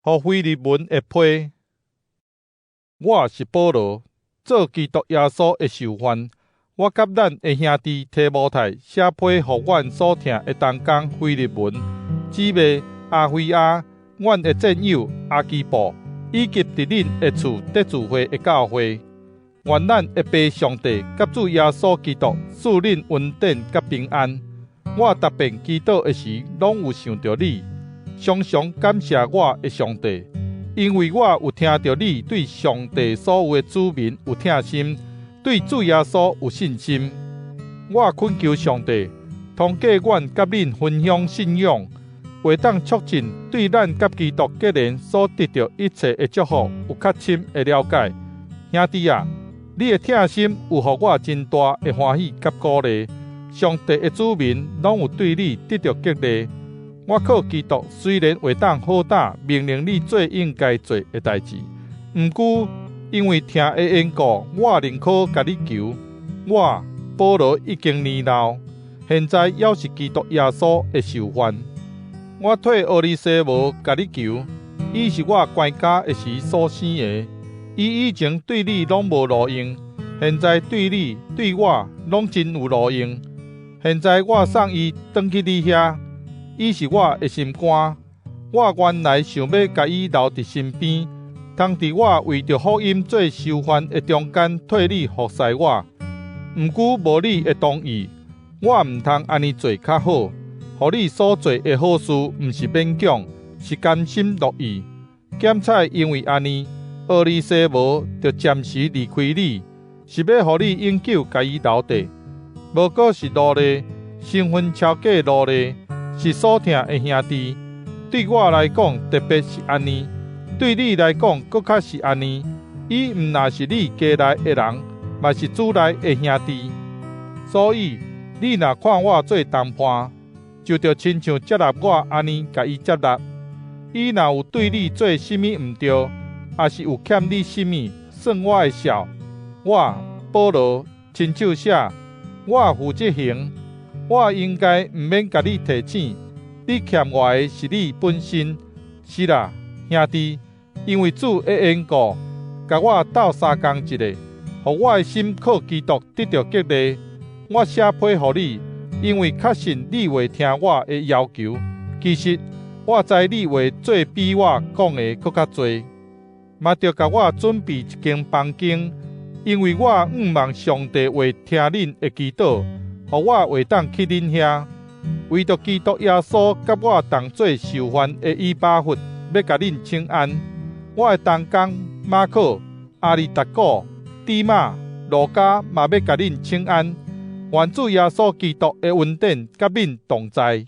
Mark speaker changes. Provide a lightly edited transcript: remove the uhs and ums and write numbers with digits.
Speaker 1: 互腓利门的批。我是保罗，做基督耶稣的受犯。我甲咱的兄弟提摩太写批互阮所听的同工腓利门、姊妹阿菲亚，阮的战友阿基布，以及伫恁的厝得聚会的教会。愿咱的父上帝甲主耶稣基督赐恁稳定甲平安。我逐遍祈祷的时，拢有想着你，常常感谢我的上帝。因为我有听到你对上帝所有的子民有疼心，对主耶稣有信心。我恳求上帝，通过阮甲恁分享信仰，会当促进对咱甲基督个人所得到一切的祝福有较深的了解。兄弟啊，你的疼心有互我真大的欢喜甲鼓励。上帝的子民拢有对你得到激励。我靠基督，虽然会当好胆命令你做应该做的代志，毋过因为听的缘故，我宁可甲你求。我保罗已经年老，现在还是基督耶稣的受犯。我替俄利西姆甲你求，伊是我关家的时所生的，伊以前对你拢无路用，现在对你对我拢真有路用。现在我送伊转去你遐。伊是我的心肝，我原来想要甲伊留伫身边，通伫我为着福音做受犯的中间替你服侍我。毋过无你的同意，我毋通安尼做较好。互你所做的好事，毋是勉强，是甘心乐意。检采因为安尼，俄利西姆就暂时离开你，是要互你永久甲伊留地。无过是奴隶，身份超过奴隶。是所疼的兄弟，对我来讲特别是安尼，对你来讲搁较是安尼。伊毋但是你家内的人，嘛是主内的兄弟。所以你若看我做同伴，就着亲像接纳我安尼，甲伊接纳。伊若有对你做甚物毋对，也是有欠你甚物，算我的笑。我保罗亲手写，我负责行。我应该毋免甲你提醒，你欠我的是你本身。是啦，兄弟，因为主的缘故，甲我斗相共一个，互我的心靠基督得到激励。我写批互你，因为确信你会听我的要求。其实我知你会做比我讲的搁较多，嘛着甲我准备一间房间，因为我望上帝会听恁的祈祷。互我会当去恁遐，为着基督耶稣甲我同做受犯的以巴弗，要甲恁请安。我的同工马可、阿里达古、底马、路加嘛要甲恁请安。愿主耶稣基督的恩典甲恁同在。